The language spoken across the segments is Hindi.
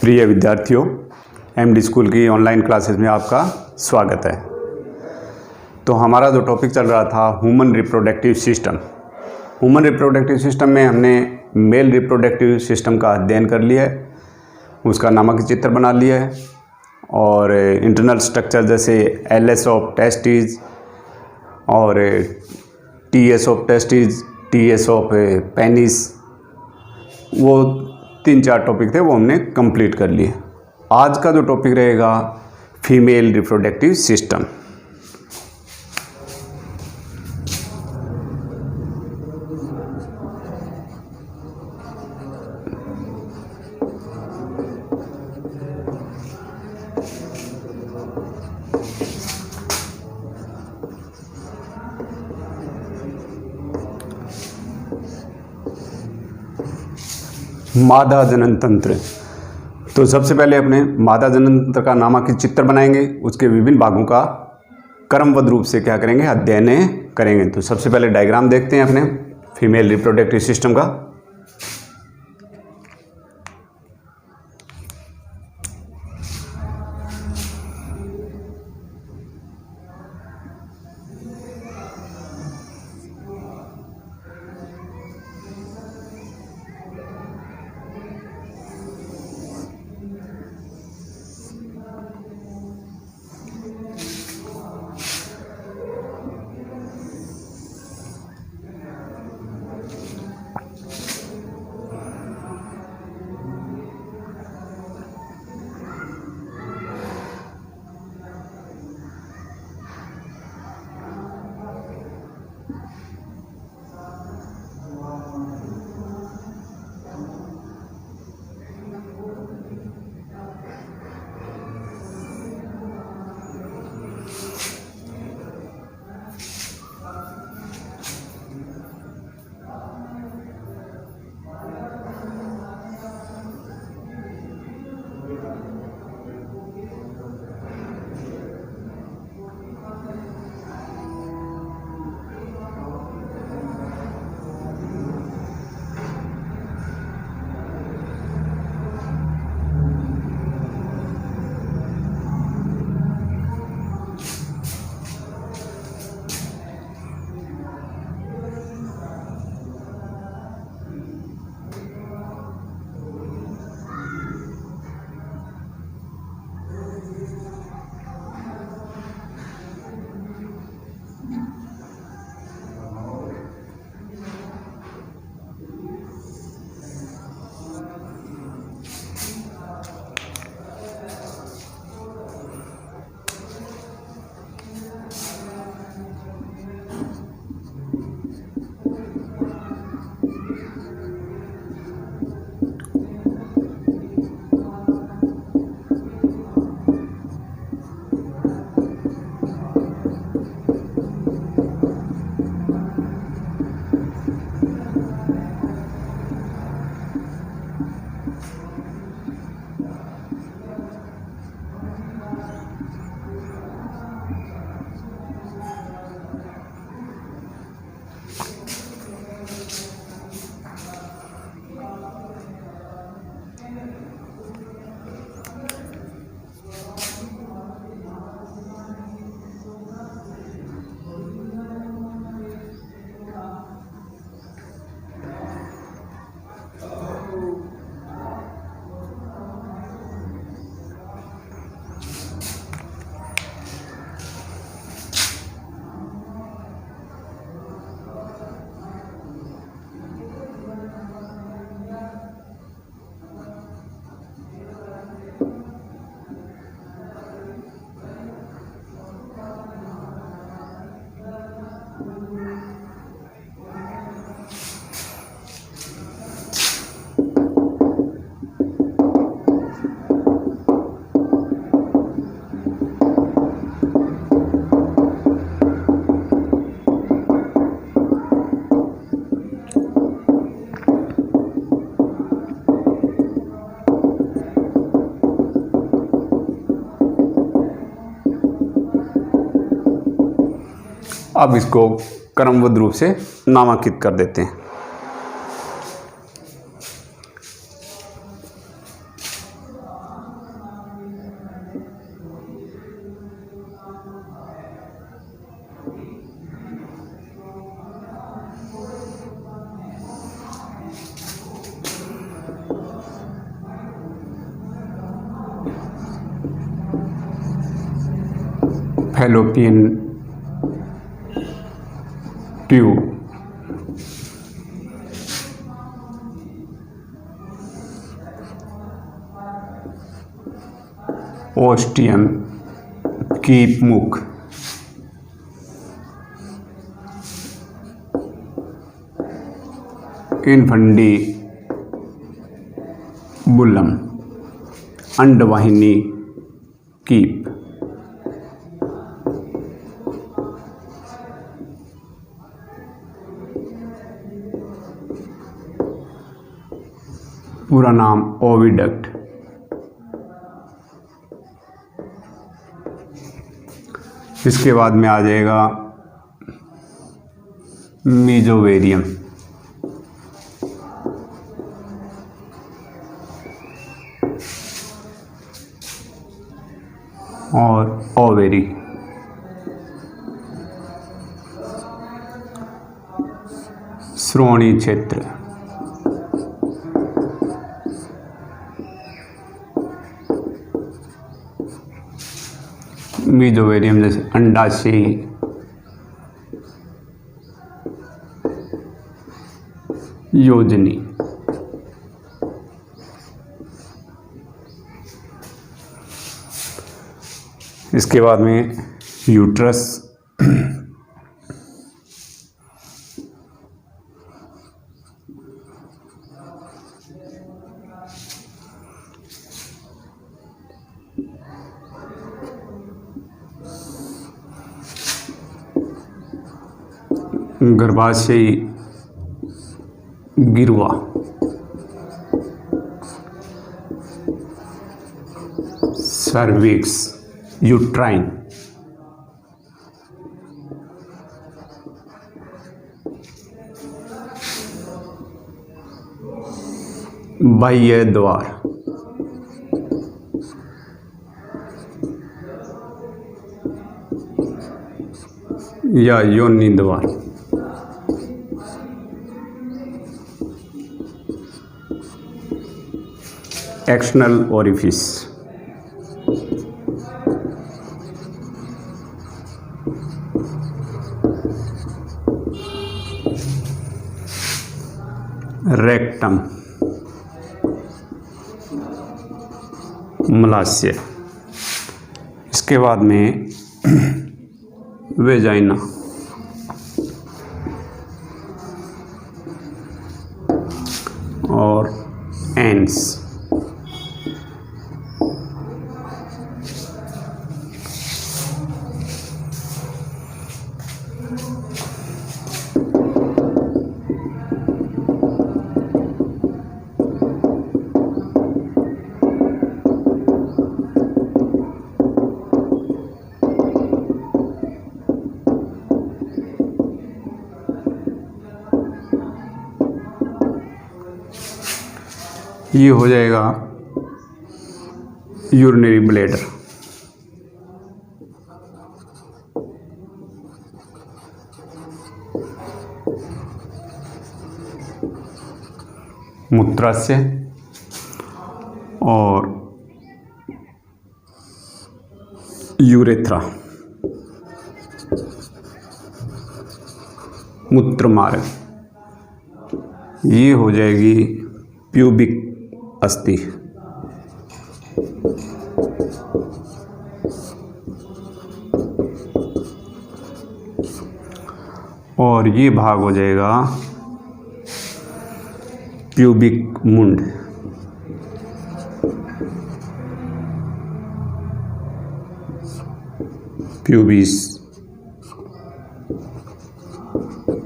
प्रिय विद्यार्थियों, एमडी स्कूल की ऑनलाइन क्लासेस में आपका स्वागत है। तो हमारा जो टॉपिक चल रहा था human reproductive system. Human reproductive system में हमने मेल रिप्रोडक्टिव सिस्टम का अध्ययन कर लिया है, उसका नामक चित्र बना लिया है और इंटरनल स्ट्रक्चर जैसे एलएस ऑफ टेस्टिस और TS of testis, TS of penis, वो 3-4 टॉपिक थे, वो हमने कंप्लीट कर लिए। आज का जो टॉपिक रहेगा फीमेल रिप्रोडक्टिव सिस्टम। मादा जनन तंत्र। तो सबसे पहले अपने मादा जनन तंत्र का नामक चित्र बनाएंगे, उसके विभिन्न भागों का क्रमबद्ध रूप से क्या करेंगे, अध्ययन करेंगे। तो सबसे पहले डायग्राम देखते हैं अपने फीमेल रिप्रोडक्टिव सिस्टम का। अब इसको क्रमबद्ध रूप से नामांकित कर देते हैं। फैलोपियन ट्यूब, ओस्टियम कीप मुख, इनफंडी बुलम, अंडवाहिनी कीप, पूरा नाम ओविडक्ट। इसके बाद में आ जाएगा मीजोवेरियम, और ओवेरी, श्रोणी क्षेत्र, मीजोवेरियम जैसे अंडाशय, योजनी। इसके बाद में यूट्रस, गर्भाशय, गिरवा, सर्विक्स, यूट्राइन, बाह्य द्वार, या योनि द्वार, एक्सटर्नल ओरिफिस, रेक्टम, मलाशय। इसके बाद में वेजाइना, और एंस। ये हो जाएगा यूरिनरी ब्लैडर। मूत्राशय और यूरेथ्रा, मूत्र मार्ग। ये हो जाएगी प्यूबिक अस्थि। और ये भाग हो जाएगा प्यूबिक मुंड। प्यूबिस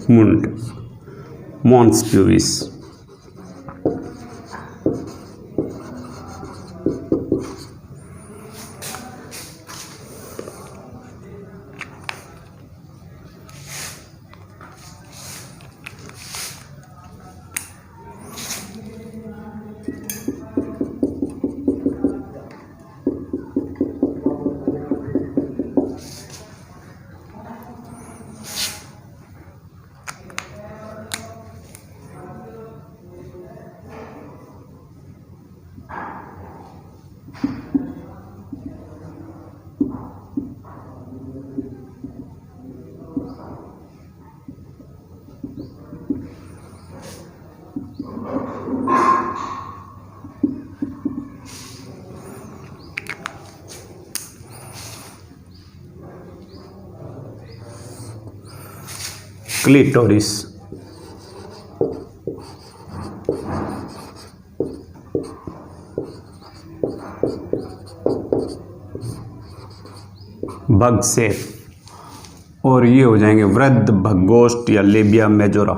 मुंड, मॉन्स प्यूबिस। क्लिटोरिस। भग से, और ये हो जाएंगे वृद्ध भगोष्ठ या लेबिया मेजोरा।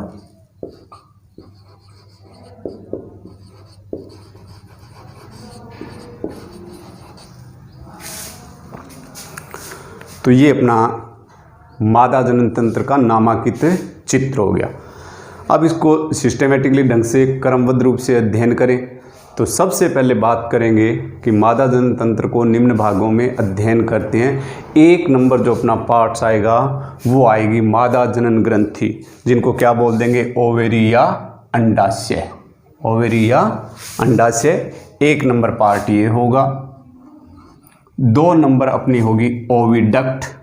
तो ये अपना मादा जनन तंत्र का नामांकित चित्र हो गया। अब इसको सिस्टेमेटिकली ढंग से क्रमबद्ध रूप से अध्ययन करें तो सबसे पहले बात करेंगे कि मादा जनन तंत्र को निम्न भागों में अध्ययन करते हैं। 1 नंबर जो अपना पार्ट्स आएगा वो आएगी मादा जनन ग्रंथि, जिनको क्या बोल देंगे, ओवेरी या अंडाशय। ओवेरी या अंडाशय 1 नंबर पार्ट ये होगा। 2 नंबर अपनी होगी ओविडक्ट।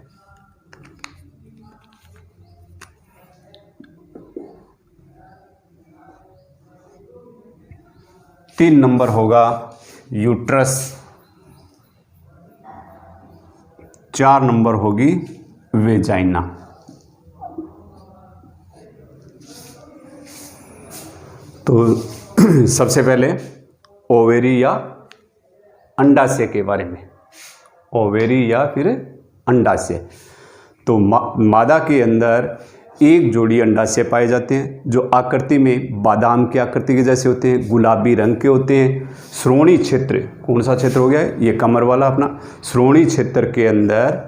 3 नंबर होगा यूट्रस। 4 नंबर होगी वेजाइना। तो सबसे पहले ओवेरी या अंडाशय के बारे में, ओवेरी या फिर अंडाशय। तो मादा के अंदर एक जोड़ी अंडाशय पाए जाते हैं जो आकृति में बादाम की आकृति के जैसे होते हैं, गुलाबी रंग के होते हैं। श्रोणी क्षेत्र, कौन सा क्षेत्र हो गया, ये कमर वाला अपना श्रोणी क्षेत्र के अंदर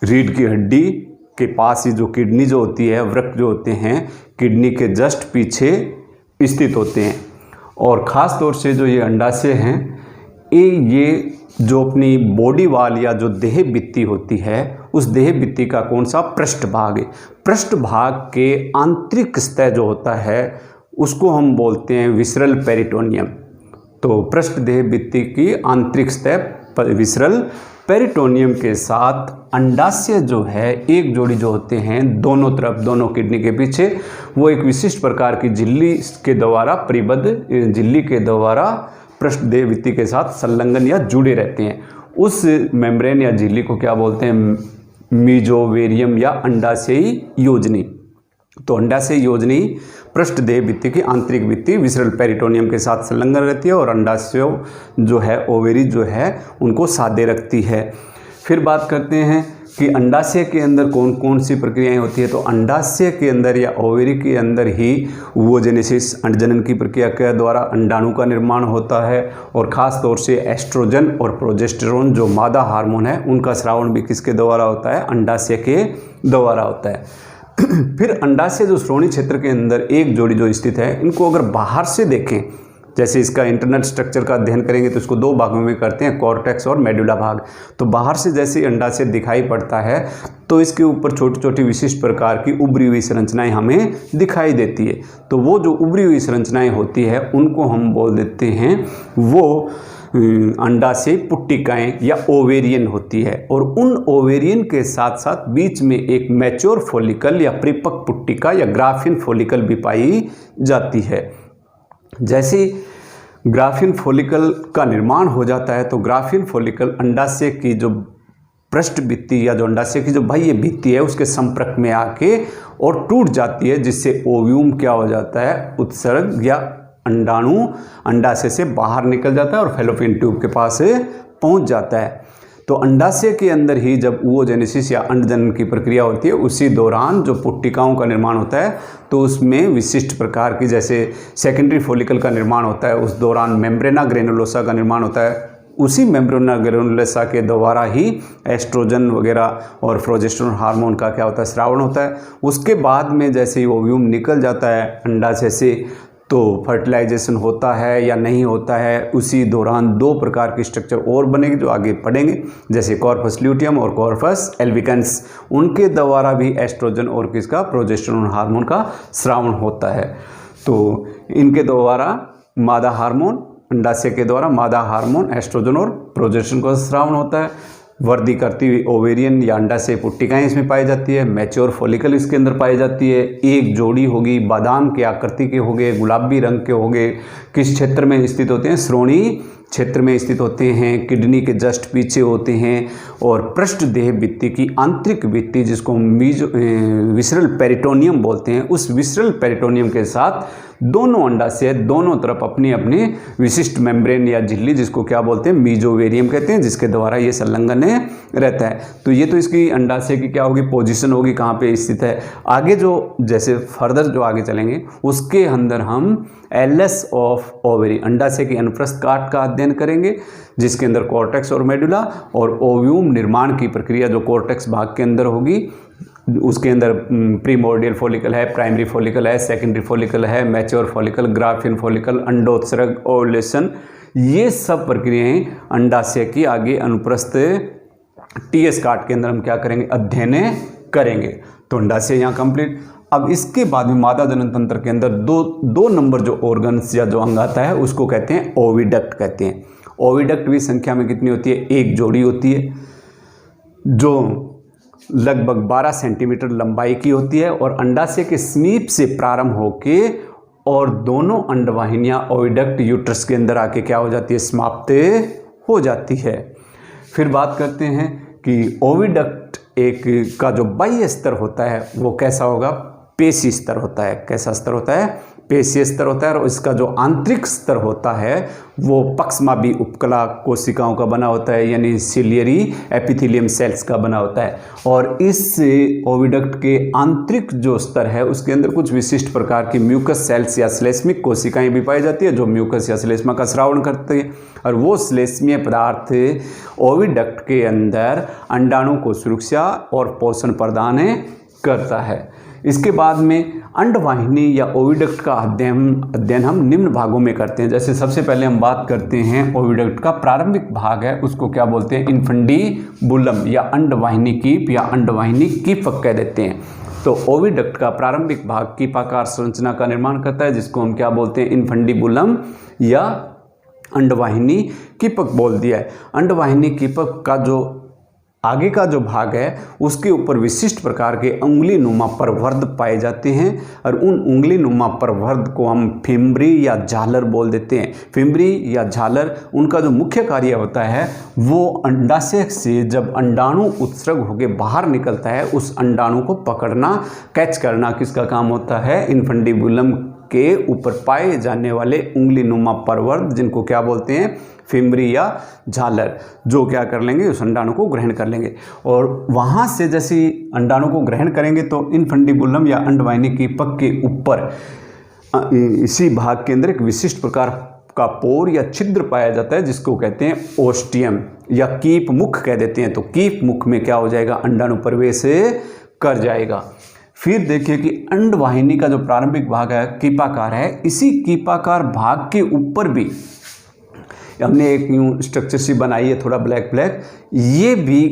रीढ़ की हड्डी के पास ही जो किडनी जो होती है, वृक्क जो होते हैं, किडनी के जस्ट पीछे स्थित होते हैं। और ख़ास तौर से जो ये अंडाशय हैं, ये जो अपनी बॉडी वाल या जो देह भित्ति होती है, उस देह भित्ति का कौन सा पृष्ठ भाग है, पृष्ठ भाग के आंतरिक सतह जो होता है उसको हम बोलते हैं विसरल पेरिटोनियम। तो पृष्ठ देह भित्ति की आंतरिक सतह विसरल पेरिटोनियम के साथ अंडाशय जो है, एक जोड़ी जो होते हैं दोनों तरफ, दोनों किडनी के पीछे, वो एक विशिष्ट प्रकार की झिल्ली के द्वारा परिबद्ध, झिल्ली के द्वारा पृष्ठ देह भित्ति के साथ संलग्न या जुड़े रहते हैं। उस मेम्ब्रेन या झिल्ली को क्या बोलते हैं, मीजोवेरियम या अंडाशयी योजनी। तो अंडाशय योजनी पृष्ठ देह भित्ति की आंतरिक भित्ति विसरल पेरिटोनियम के साथ संलग्न रहती है और अंडाशय जो है, ओवेरी जो है, उनको सादे रखती है। फिर बात करते हैं कि अंडाशय के अंदर कौन कौन सी प्रक्रियाएं होती है। तो अंडाशय के अंदर या ओवेरी के अंदर ही ओवोजेनेसिस, अंडजनन की प्रक्रिया के द्वारा अंडाणु का निर्माण होता है। और ख़ास तौर से एस्ट्रोजन और प्रोजेस्टेरोन जो मादा हार्मोन है, उनका स्रावण भी किसके द्वारा होता है, अंडाशय के द्वारा होता है। फिर अंडाशय जो श्रोणी क्षेत्र के अंदर एक जोड़ी जो स्थित है, इनको अगर बाहर से देखें, जैसे इसका इंटरनल स्ट्रक्चर का अध्ययन करेंगे तो इसको 2 भागों में करते हैं, कॉर्टेक्स और मेडुला भाग। तो बाहर से जैसे अंडाशय दिखाई पड़ता है तो इसके ऊपर छोटी छोटी विशिष्ट प्रकार की उभरी हुई संरचनाएं हमें दिखाई देती है। तो वो जो उभरी हुई संरचनाएं होती है उनको हम बोल देते हैं वो अंडाशय पुट्टिकाएं या ओवेरियन होती है। और उन ओवेरियन के साथ साथ बीच में एक मैच्योर फॉलिकल या परिपक्व पुट्टिका या ग्राफिन फॉलिकल भी पाई जाती है। जैसे ग्राफिन फॉलिकल का निर्माण हो जाता है तो ग्राफिन फॉलिकल अंडाशय की जो पृष्ठ भित्ति या जो अंडाशय की जो बाह्य भित्ति है उसके संपर्क में आके और टूट जाती है, जिससे ओव्यूम क्या हो जाता है, उत्सर्ग या अंडाणु अंडाशय से बाहर निकल जाता है और फैलोपियन ट्यूब के पास पहुंच जाता है। तो अंडाशय के अंदर ही जब ओवोजेनेसिस या अंडजनन की प्रक्रिया होती है, उसी दौरान जो पुट्टिकाओं का निर्माण होता है तो उसमें विशिष्ट प्रकार की, जैसे सेकेंडरी फॉलिकल का निर्माण होता है, उस दौरान मेम्ब्रेना ग्रेनुलोसा का निर्माण होता है। उसी मेम्ब्रेना ग्रेनुलोसा के द्वारा ही एस्ट्रोजन वगैरह और प्रोजेस्टेरोन हार्मोन का क्या होता है, स्रावण होता है। उसके बाद में जैसे ही ओव्यूम निकल जाता है अंडाशय से, तो फर्टिलाइजेशन होता है या नहीं होता है। उसी दौरान 2 प्रकार की स्ट्रक्चर और बनेगी जो आगे पढ़ेंगे, जैसे कॉर्पस ल्यूटियम और कॉर्पस एल्बिकन्स। उनके द्वारा भी एस्ट्रोजन और किसका, प्रोजेस्टेरोन हार्मोन का स्रावण होता है। तो इनके द्वारा मादा हार्मोन, अंडाशय के द्वारा मादा हार्मोन, एस्ट्रोजन और प्रोजेस्टेरोन का स्रावण होता है। वृद्धि करती हुई ओवेरियन या अंडाशय पुट्टिकाएं इसमें पाई जाती है। मैच्योर फॉलिकल इसके अंदर पाई जाती है। एक जोड़ी होगी, बादाम के आकृति के होंगे, गुलाबी रंग के होंगे। किस क्षेत्र में स्थित होते हैं, श्रोणी क्षेत्र में स्थित होते हैं, किडनी के जस्ट पीछे होते हैं, और पृष्ठ देह भित्ति की आंतरिक भित्ति जिसको विसरल पेरिटोनियम बोलते हैं, उस विसरल पेरिटोनियम के साथ दोनों अंडाशय दोनों तरफ अपनी अपनी विशिष्ट मेम्ब्रेन या झिल्ली जिसको क्या बोलते हैं मीजोवेरियम कहते हैं, जिसके द्वारा ये संलग्न रहता है। तो ये तो इसकी अंडाशय की क्या होगी, पोजीशन होगी, कहाँ पे स्थित है। आगे जो जैसे फर्दर जो आगे चलेंगे उसके अंदर हम एलएस ऑफ ओवरी अंडाशय की अनुप्रस्थ काट का अध्ययन करेंगे, जिसके अंदर कॉर्टेक्स और मेडुला और ओव्यूम निर्माण की प्रक्रिया जो कॉर्टेक्स भाग के अंदर होगी, उसके अंदर प्रीमोर्डियल फॉलिकल है, प्राइमरी फॉलिकल है, सेकेंडरी फॉलिकल है, मैच्योर फॉलिकल, ग्राफियन फॉलिकल, अंडोत्सर्ग, ओवुलेशन, ये सब प्रक्रियाएं अंडाशय की आगे अनुप्रस्थ टीएस काट के अंदर हम क्या करेंगे, अध्ययन करेंगे। तो अंडाशय यहाँ कंप्लीट। अब इसके बाद में मादा जनन तंत्र के अंदर दो नंबर जो ऑर्गन्स या जो अंग आता है उसको कहते हैं ओविडक्ट कहते हैं। ओविडक्ट भी संख्या में कितनी होती है, एक जोड़ी होती है जो लगभग 12 सेंटीमीटर लंबाई की होती है और अंडाशय के समीप से प्रारंभ होके और दोनों अंडवाहिनियां ओविडक्ट यूट्रस के अंदर आके क्या हो जाती है, समाप्त हो जाती है। फिर बात करते हैं कि ओविडक्ट एक का जो बाह्य स्तर होता है वो कैसा होगा, पेशी स्तर होता है। कैसा स्तर होता है, पेशीय स्तर होता है। और इसका जो आंतरिक स्तर होता है वो पक्षमाभी उपकला कोशिकाओं का बना होता है, यानी सिलियरी एपिथेलियम सेल्स का बना होता है। और इस ओविडक्ट के आंतरिक जो स्तर है उसके अंदर कुछ विशिष्ट प्रकार की म्यूकस सेल्स या श्लेष्मिक कोशिकाएं भी पाई जाती है जो म्यूकस या श्लेष्मा का स्रावण करती है। और वो श्लेष्मीय पदार्थ ओविडक्ट के अंदर अंडाणु को सुरक्षा और पोषण प्रदान करता है। इसके बाद में अंडवाहिनी या ओविडक्ट का अध्ययन हम निम्न भागों में करते हैं। जैसे सबसे पहले हम बात करते हैं ओविडक्ट का प्रारंभिक भाग है, उसको क्या बोलते हैं, इन्फंडिबुलम या अंडवाहिनी कीप या अंडवाहिनी कीपक कह देते हैं। तो ओविडक्ट का प्रारंभिक भाग कीपाकार संरचना का निर्माण करता है, जिसको हम क्या बोलते हैं, इन्फंडिबुलम या अंडवाहिनी कीपक बोल दिया है। अंडवाहिनी कीपक का जो आगे का जो भाग है उसके ऊपर विशिष्ट प्रकार के उंगली नुमा प्रवर्ध पाए जाते हैं और उन उंगली नुमा प्रवर्ध को हम फिम्बरी या झालर बोल देते हैं। फिम्बरी या झालर, उनका जो मुख्य कार्य होता है वो अंडाशय से जब अंडाणु उत्सर्ग होकर बाहर निकलता है उस अंडाणु को पकड़ना, कैच करना किसका काम होता है, इन्फंडिबुलम के ऊपर पाए जाने वाले उंगली नुमा प्रवर्ध, जिनको क्या बोलते हैं, फिम्बरी या झालर, जो क्या कर लेंगे, उस अंडाणु को ग्रहण कर लेंगे। और वहाँ से जैसे अंडाणु को ग्रहण करेंगे तो इन्फंडिबुलम या अंडवाहिनी कीपक के ऊपर इसी भाग के अंदर एक विशिष्ट प्रकार का पोर या छिद्र पाया जाता है, जिसको कहते हैं ओस्टियम या कीप मुख कह देते हैं। तो कीप मुख में क्या हो जाएगा, अंडाणु प्रवेश कर जाएगा। फिर देखिए कि अंडवाहिनी का जो प्रारंभिक भाग है कीपाकार है, इसी कीपाकार भाग के ऊपर भी हमने एक न्यू स्ट्रक्चर सी बनाई है, थोड़ा ब्लैक ब्लैक, ये भी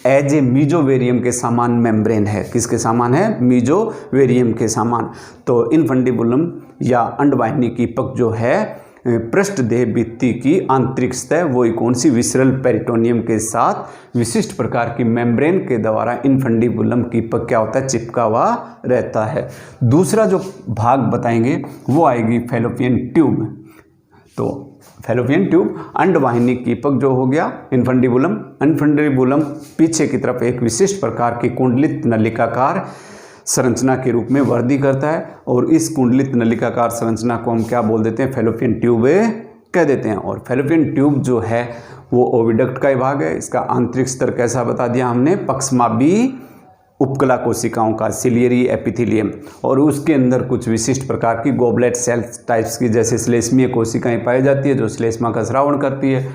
एज ए मीजोवेरियम के समान मेम्ब्रेन है। किसके समान है, मीजोवेरियम के समान। तो इन्फंडिबुलम या अंडवाहिनी कीपक जो है पृष्ठ देह भित्ति की आंतरिक सतह वो कौन सी, विसरल पेरिटोनियम के साथ विशिष्ट प्रकार की मेम्ब्रेन के द्वारा इन्फंडिबुलम कीपक क्या होता है, चिपका हुआ रहता है। दूसरा जो भाग बताएंगे वो आएगी फैलोपियन ट्यूब। तो फैलोपियन ट्यूब अंडवाहिनी कीपक जो हो गया, इन्फंडिबुलम पीछे की तरफ एक विशिष्ट प्रकार की कुंडलित नलिकाकार संरचना के रूप में वृद्धि करता है और इस कुंडलित नलिकाकार संरचना को हम क्या बोल देते हैं, फैलोपियन ट्यूब कह देते हैं। और फैलोपियन ट्यूब जो है वो ओविडक्ट का ही भाग है। इसका आंतरिक स्तर कैसा बता दिया हमने, पक्षमाभी उपकला कोशिकाओं का, सिलियरी एपिथेलियम, और उसके अंदर कुछ विशिष्ट प्रकार की गोबलेट सेल्स टाइप्स की जैसे श्लेष्मीय कोशिकाएं पाई जाती है जो श्लेष्मा का स्रावण करती है।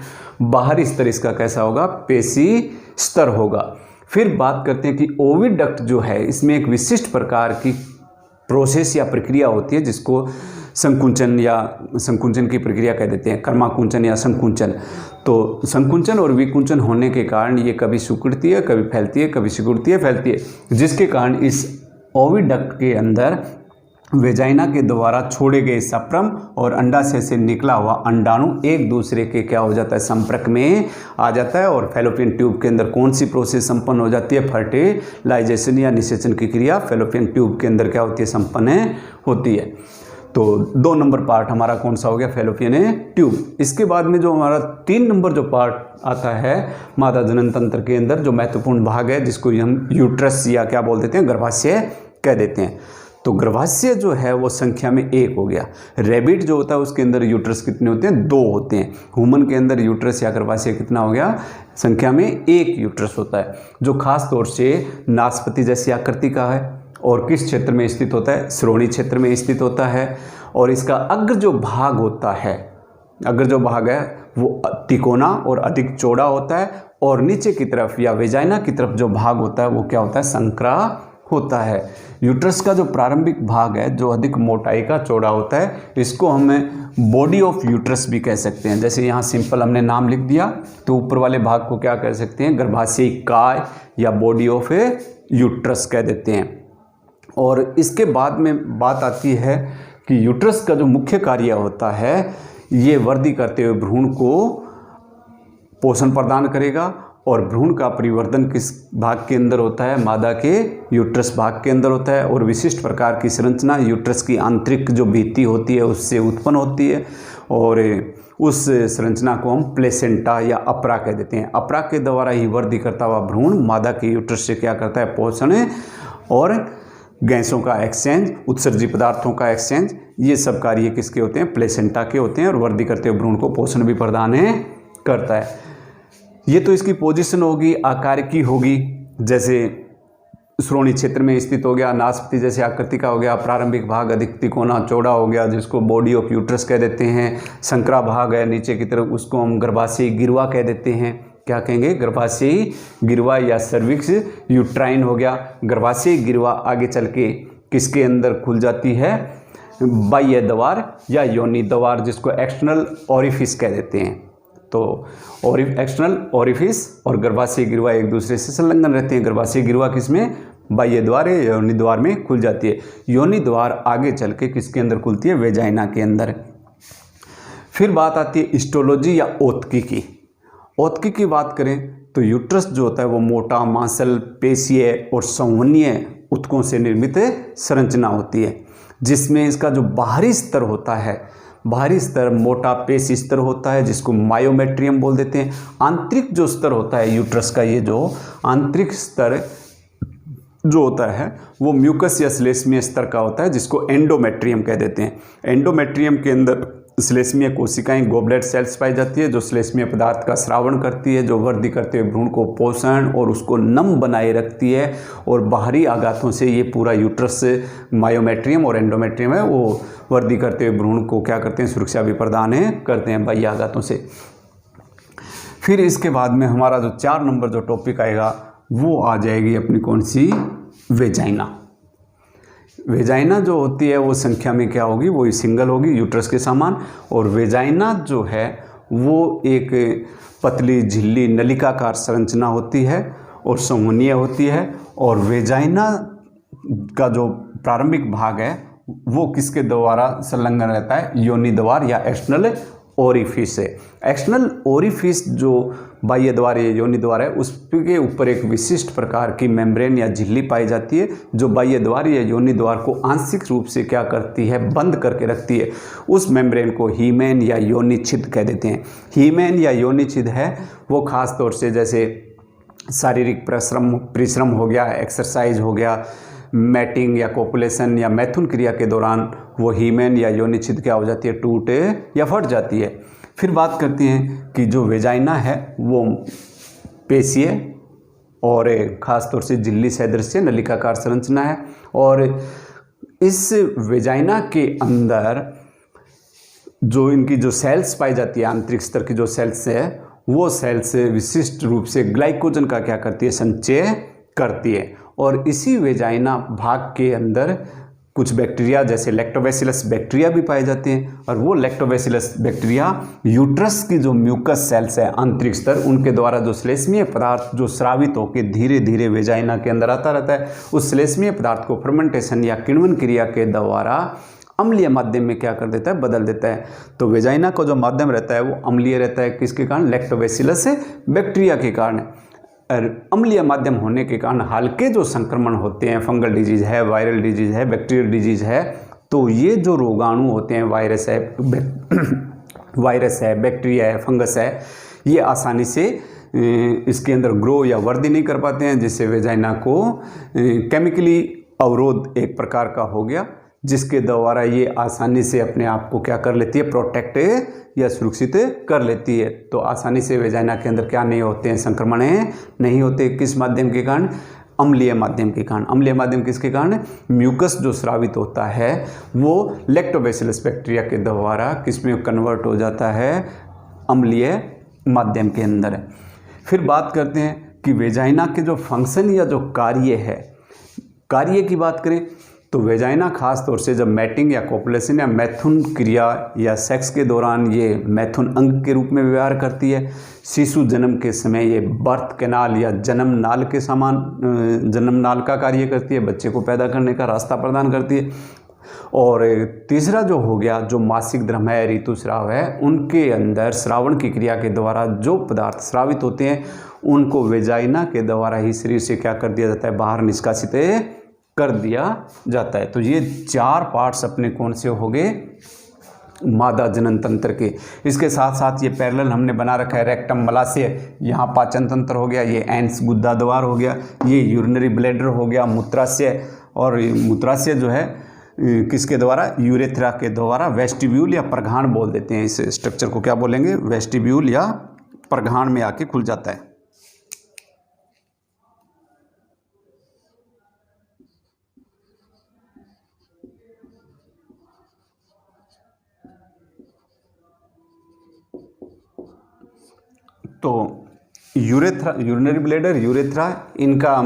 बाहरी स्तर इसका कैसा होगा, पेशी स्तर होगा। फिर बात करते हैं कि ओविडक्ट जो है इसमें एक विशिष्ट प्रकार की प्रोसेस या प्रक्रिया होती है जिसको संकुंचन की प्रक्रिया कह देते हैं, कर्माकुंचन या संकुंचन। तो संकुंचन और विकुंचन होने के कारण ये कभी सिकुड़ती है, कभी फैलती है, कभी सिकुड़ती है, फैलती है, जिसके कारण इस ओविडक्ट के अंदर वेजाइना के द्वारा छोड़े गए सप्रम और अंडाशय से निकला हुआ अंडाणु एक दूसरे के क्या हो जाता है, संपर्क में आ जाता है। और फैलोपियन ट्यूब के अंदर कौन सी प्रोसेस संपन्न हो जाती है, फर्टिलाइजेशन या निषेचन की क्रिया फैलोपियन ट्यूब के अंदर क्या होती है, संपन्न होती है। तो 2 नंबर पार्ट हमारा कौन सा हो गया, फैलोपियन ट्यूब। इसके बाद में जो हमारा 3 नंबर जो पार्ट आता है मादा जनन तंत्र के अंदर, जो महत्वपूर्ण भाग है जिसको हम यूट्रस या क्या बोल देते हैं, गर्भाशय कह देते हैं। तो गर्भाशय जो है वो संख्या में 1 हो गया। रैबिट जो होता है उसके अंदर यूट्रस कितने होते हैं, 2 होते हैं। ह्यूमन के अंदर यूट्रस या गर्भाशय कितना हो गया, संख्या में 1 यूट्रस होता है, जो खास तौर से नाशपाती जैसी आकृति का है और किस क्षेत्र में स्थित होता है, श्रोणि क्षेत्र में स्थित होता है। और इसका अग्र जो भाग होता है, अग्र जो भाग है वो तिकोना और अधिक चौड़ा होता है, और नीचे की तरफ या वेजाइना की तरफ जो भाग होता है वो क्या होता है, संकरा होता है। यूट्रस का जो प्रारंभिक भाग है जो अधिक मोटाई का चौड़ा होता है, इसको हम बॉडी ऑफ यूट्रस भी कह सकते हैं। जैसे यहाँ सिंपल हमने नाम लिख दिया, तो ऊपर वाले भाग को क्या कह सकते हैं, गर्भाशय काय या बॉडी ऑफ यूट्रस कह देते हैं। और इसके बाद में बात आती है कि यूट्रस का जो मुख्य कार्य होता है, ये वृद्धि करते हुए भ्रूण को पोषण प्रदान करेगा। और भ्रूण का परिवर्तन किस भाग के अंदर होता है, मादा के यूट्रस भाग के अंदर होता है। और विशिष्ट प्रकार की संरचना यूट्रस की आंतरिक जो भित्ति होती है उससे उत्पन्न होती है, और उस संरचना को हम प्लेसेंटा या अपरा कह देते हैं। अपरा के द्वारा ही वृद्धि करता हुआ भ्रूण मादा के यूट्रस से क्या करता है, पोषण और गैसों का एक्सचेंज, उत्सर्जी पदार्थों का एक्सचेंज, ये सब कार्य किसके होते हैं, प्लेसेंटा के होते हैं। और वृद्धि करते हुए भ्रूण को पोषण भी प्रदान करता है। ये तो इसकी पोजीशन होगी, आकार की होगी, जैसे श्रोणि क्षेत्र में स्थित हो गया, नाशपाती जैसे आकृति का हो गया, प्रारंभिक भाग अधिक तिकोना चौड़ा हो गया जिसको बॉडी ऑफ यूट्रस कह देते हैं। संकरा भाग है नीचे की तरफ, उसको हम गर्भाशय गिरवा कह देते हैं। क्या कहेंगे, गर्भाशय गिरवा या सर्विक्स यूट्राइन हो गया। गर्भाशय गिरवा आगे चल के किसके अंदर खुल जाती है, बाह्य द्वार या योनि द्वार, जिसको एक्सटर्नल ओरिफिस कह देते हैं। तो एक्सटर्नल ओरिफिस और गर्भाशय गिरवा एक दूसरे से संलग्न रहते हैं। गर्भाशय गिरवा किसमें, बाह्य द्वार या योनि द्वार में खुल जाती है। योनि द्वार आगे चल के किसके अंदर खुलती है, वेजाइना के अंदर। फिर बात आती है हिस्टोलॉजी या औत्की की। औत्की की बात करें तो यूट्रस जो होता है वो मोटा, मांसल, पेशीय और संवहनीय ऊतकों से निर्मित संरचना होती है, जिसमें इसका जो बाहरी स्तर होता है, बाहरी स्तर मोटा पेशी स्तर होता है जिसको मायोमेट्रियम बोल देते हैं। आंतरिक जो स्तर होता है यूट्रस का, ये जो आंतरिक स्तर जो होता है वो म्यूकस या श्लेष्मीय स्तर का होता है, जिसको एंडोमेट्रियम कह देते हैं। एंडोमेट्रियम के अंदर श्लेष्मीय कोशिकाएं, गोबलेट सेल्स पाई जाती है, जो श्लेष्मीय पदार्थ का स्रावण करती है, जो वृद्धि करते हुए भ्रूण को पोषण और उसको नम बनाए रखती है। और बाहरी आघातों से ये पूरा यूट्रस मायोमेट्रियम और एंडोमेट्रियम है वो वृद्धि करते हुए भ्रूण को क्या करते हैं, सुरक्षा भी प्रदान करते हैं बाह्य आघातों से। फिर इसके बाद में हमारा जो 4 नंबर जो टॉपिक आएगा वो आ जाएगी अपनी कौन सी, वेजाइना। वेजाइना जो होती है वो संख्या में क्या होगी, वो सिंगल होगी यूट्रस के समान। और वेजाइना जो है वो एक पतली झिल्ली नलिकाकार संरचना होती है और संवहनीय होती है। और वेजाइना का जो प्रारंभिक भाग है वो किसके द्वारा संलग्न रहता है, योनि द्वार या एक्सटर्नल ओरिफिस है। एक्सटर्नल ओरिफिस जो बाह्य द्वार या योनि द्वार है उसके ऊपर एक विशिष्ट प्रकार की मेम्ब्रेन या झिल्ली पाई जाती है, जो बाह्य द्वार या योनि द्वार को आंशिक रूप से क्या करती है, बंद करके रखती है। उस मेम्ब्रेन को हीमेन या योनि छिद्र कह देते हैं। हीमेन या योनि छिद्र है वो खास तौर से जैसे शारीरिक परिश्रम हो गया, एक्सरसाइज हो गया, मैटिंग या कोपुलेशन या मैथुन क्रिया के दौरान वो हीमेन या योनि छिद्र क्या हो जाती है, टूट या फट जाती है। फिर बात करते हैं कि जो वेजाइना है वो पेशीय और ख़ास तौर से झिल्ली सदृश नलिकाकार संरचना है। और इस वेजाइना के अंदर जो इनकी जो सेल्स पाई जाती है, आंतरिक स्तर की जो सेल्स है, वो सेल्स विशिष्ट रूप से ग्लाइकोजन का क्या करती है, संचय करती है। और इसी वेजाइना भाग के अंदर कुछ बैक्टीरिया जैसे लैक्टोबैसिलस बैक्टीरिया भी पाए जाते हैं। और वो लैक्टोबैसिलस बैक्टीरिया यूट्रस की जो म्यूकस सेल्स है आंतरिक स्तर, उनके द्वारा जो श्लेष्मीय पदार्थ जो स्रावित होकर धीरे धीरे वेजाइना के अंदर आता रहता है, उस श्लेष्मीय पदार्थ को फर्मेंटेशन या किण्वन क्रिया के द्वारा अम्लीय माध्यम में क्या कर देता है, बदल देता है। तो वेजाइना का जो माध्यम रहता है वो अम्लीय रहता है, किसके कारण, लैक्टोबैसिलस बैक्टीरिया के कारण। अम्लीय माध्यम होने के कारण हल्के जो संक्रमण होते हैं, फंगल डिजीज है, वायरल डिजीज है, बैक्टीरियल डिजीज है, तो ये जो रोगाणु होते हैं, वायरस है, बैक्टीरिया है, फंगस है, ये आसानी से इसके अंदर ग्रो या वृद्धि नहीं कर पाते हैं, जिससे वेजाइना को केमिकली अवरोध एक प्रकार का हो गया, जिसके द्वारा ये आसानी से अपने आप को क्या कर लेती है, प्रोटेक्ट या सुरक्षित कर लेती है। तो आसानी से वेजाइना के अंदर क्या नहीं होते हैं, संक्रमण नहीं होते। किस माध्यम के कारण? अम्लीय माध्यम के कारण। अम्लीय माध्यम किसके कारण? म्यूकस जो स्रावित होता है वो लैक्टोबैसिलस बैक्टीरिया के द्वारा किस में कन्वर्ट हो जाता है, अम्लीय माध्यम के अंदर। फिर बात करते हैं कि वेजाइना के जो फंक्शन या जो कार्य है, कार्य की बात करें तो वेजाइना खास तौर से जब मैटिंग या कोपुलेशन या मैथुन क्रिया या सेक्स के दौरान ये मैथुन अंग के रूप में व्यवहार करती है। शिशु जन्म के समय ये बर्थ कैनाल या जन्म नाल के समान जन्म नाल का कार्य करती है, बच्चे को पैदा करने का रास्ता प्रदान करती है। और तीसरा जो हो गया, जो मासिक धर्म है, ऋतुस्राव है, उनके अंदर श्रावण की क्रिया के द्वारा जो पदार्थ श्रावित होते हैं उनको वेजाइना के द्वारा ही शरीर से क्या कर दिया जाता है, बाहर निष्कासित कर दिया जाता है। तो ये 4 पार्ट्स अपने कौन से हो गए, मादा जनन तंत्र के। इसके साथ साथ ये पैरेलल हमने बना रखा है, रेक्टम मलाशय, यहाँ पाचन तंत्र हो गया, ये एंस गुद्दा द्वार हो गया, ये यूरिनरी ब्लैडर हो गया, मूत्राशय, और मूत्राशय जो है किसके द्वारा, यूरेथ्रा के द्वारा, वेस्टिब्यूल या प्रघाण बोल देते हैं। इस स्ट्रक्चर को क्या बोलेंगे, वेस्टिब्यूल या प्रघाण में आके खुल जाता है। तो यूरेथ्रा, यूरिनरी ब्लैडर, यूरेथ्रा, इनका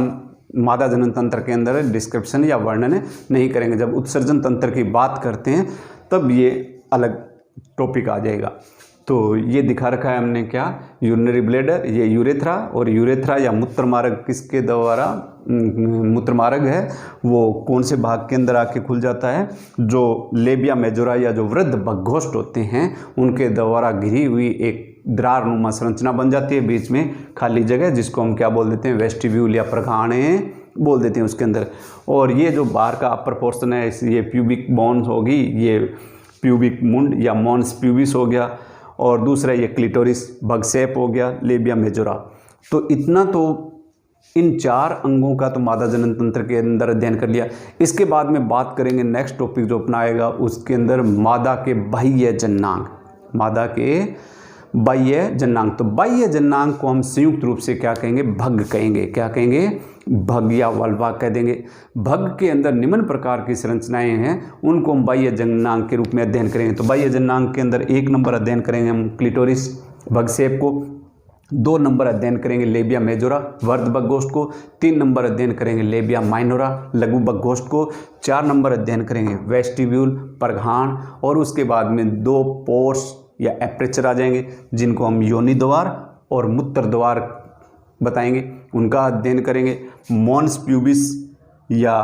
मादा जनन तंत्र के अंदर डिस्क्रिप्शन या वर्णन नहीं करेंगे। जब उत्सर्जन तंत्र की बात करते हैं तब ये अलग टॉपिक आ जाएगा। तो ये दिखा रखा है हमने क्या, यूरिनरी ब्लैडर, ये यूरेथ्रा, और यूरेथ्रा या मूत्रमार्ग किसके द्वारा, मूत्रमार्ग है वो कौन से भाग के अंदर आके खुल जाता है, जो लेबिया मेजोरा या जो वृद्ध बग्घोष्ठ होते हैं उनके द्वारा घिरी हुई एक दरारनुमा संरचना बन जाती है, बीच में खाली जगह, जिसको हम क्या बोल देते हैं, वेस्टिब्यूल या प्रघाण बोल देते हैं उसके अंदर। और ये जो बाहर का अपर पोर्शन है, ये प्यूबिक बोन्स होगी, ये प्यूबिक मुंड या मॉन्स प्यूबिस हो गया, और दूसरा ये क्लिटोरिस बगसेप हो गया, लेबिया मेजोरा। तो इतना तो इन 4 अंगों का तो मादा जनन तंत्र के अंदर अध्ययन कर लिया। इसके बाद में बात करेंगे नेक्स्ट टॉपिक जो अपना आएगा, उसके अंदर मादा के बाह्य जननांग, मादा के बाह्य जननांग। तो बाह्य जननांग को हम संयुक्त रूप से क्या कहेंगे, भग कहेंगे। क्या कहेंगे, भग या वल्वा कह देंगे। भग के अंदर निम्न प्रकार की संरचनाएं हैं, उनको हम बाह्य जननांग के रूप में अध्ययन करेंगे। तो बाह्य जननांग के अंदर 1 नंबर अध्ययन करेंगे हम क्लिटोरिस बगसेप को, 2 नंबर अध्ययन करेंगे लेबिया मेजोरा वर्ध बग्घोष्ठ को, 3 नंबर अध्ययन करेंगे लेबिया माइनोरा लघु बग्घोष्ठ को, 4 नंबर अध्ययन करेंगे वेस्टिब्यूल प्रघाण, और उसके बाद में 2 पोर्स या एपरेचर आ जाएंगे, जिनको हम योनि द्वार और मूत्र द्वार बताएंगे, उनका अध्ययन करेंगे। मॉन्स प्यूबिस या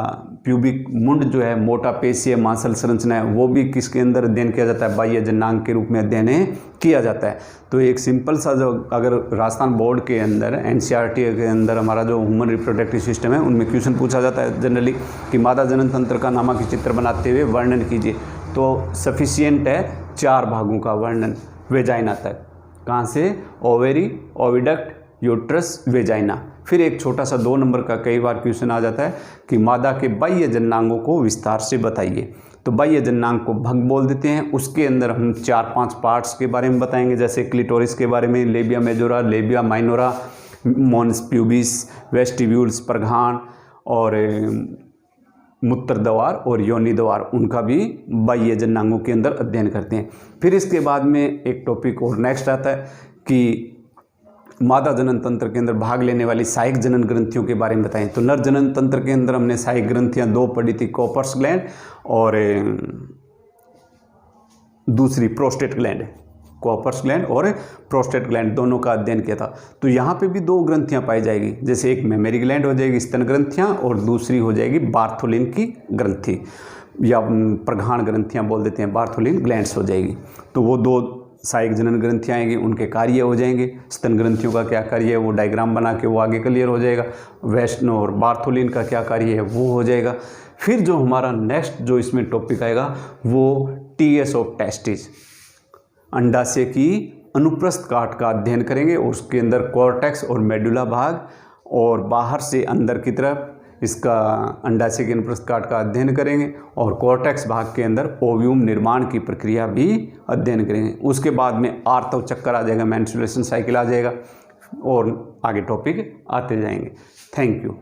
प्यूबिक मुंड जो है, मोटा पेशीय मांसल संरचना है, वो भी किसके अंदर अध्ययन किया जाता है, बाह्य जननांग के रूप में अध्ययन किया जाता है। तो एक सिंपल सा जो, अगर राजस्थान बोर्ड के अंदर एनसीईआरटी के अंदर हमारा जो ह्यूमन रिप्रोडक्टिव सिस्टम है, उनमें क्वेश्चन पूछा जाता है जनरली कि मादा जनन तंत्र का नामक चित्र बनाते हुए वर्णन कीजिए। तो सफिशियंट है 4 भागों का वर्णन वेजाइना तक, कहाँ से, ओवेरी, ओविडक्ट, यूट्रस, वेजाइना। फिर एक छोटा सा 2 नंबर का कई बार क्वेश्चन आ जाता है कि मादा के बाह्य जननांगों को विस्तार से बताइए। तो बाह्य जननांग को भग बोल देते हैं। उसके अंदर हम 4-5 पार्ट्स के बारे में बताएंगे, जैसे क्लिटोरिस के बारे में, labia majora, labia minora, mons pubis, vestibules प्रघाण, और मूत्र द्वार और योनि द्वार, उनका भी बाह्य जननांगों के अंदर अध्ययन करते हैं। फिर इसके बाद में एक टॉपिक और नेक्स्ट आता है कि मादा जनन तंत्र के अंदर भाग लेने वाली सहायक जनन ग्रंथियों के बारे में बताएं। तो नर जनन तंत्र के अंदर हमने सहायक ग्रंथियां 2 पढ़ी थी, कॉपर्स ग्लैंड और दूसरी प्रोस्टेट ग्लैंड, कॉपर्स ग्लैंड और प्रोस्टेट ग्लैंड, दोनों का अध्ययन किया था। तो यहाँ पे भी 2 ग्रंथियाँ पाई जाएगी, जैसे एक मेमरी ग्लैंड हो जाएगी स्तन ग्रंथियाँ, और दूसरी हो जाएगी बार्थोलिन की ग्रंथि या प्रघाण ग्रंथियाँ बोल देते हैं, बार्थोलिन ग्लैंड्स हो जाएगी। तो वो 2 सहायक जनन ग्रंथियाँ आएंगी, उनके कार्य हो जाएंगे। स्तन ग्रंथियों का क्या कार्य है वो डायग्राम बना के वो आगे क्लियर हो जाएगा। वेस्टनो और बार्थोलिन का क्या कार्य है वो हो जाएगा। फिर जो हमारा नेक्स्ट जो इसमें टॉपिक आएगा वो टीएस ऑफ टेस्टिस, अंडाशय की अनुप्रस्थ काट का अध्ययन करेंगे और उसके अंदर कॉर्टेक्स और मेडुला भाग और बाहर से अंदर की तरफ इसका अंडाशय के अनुप्रस्थ काट का अध्ययन करेंगे और कॉर्टेक्स भाग के अंदर ओव्यूम निर्माण की प्रक्रिया भी अध्ययन करेंगे। उसके बाद में आर्तव चक्कर आ जाएगा, मेंस्ट्रुएशन साइकिल आ जाएगा और आगे टॉपिक आते जाएंगे। Thank you.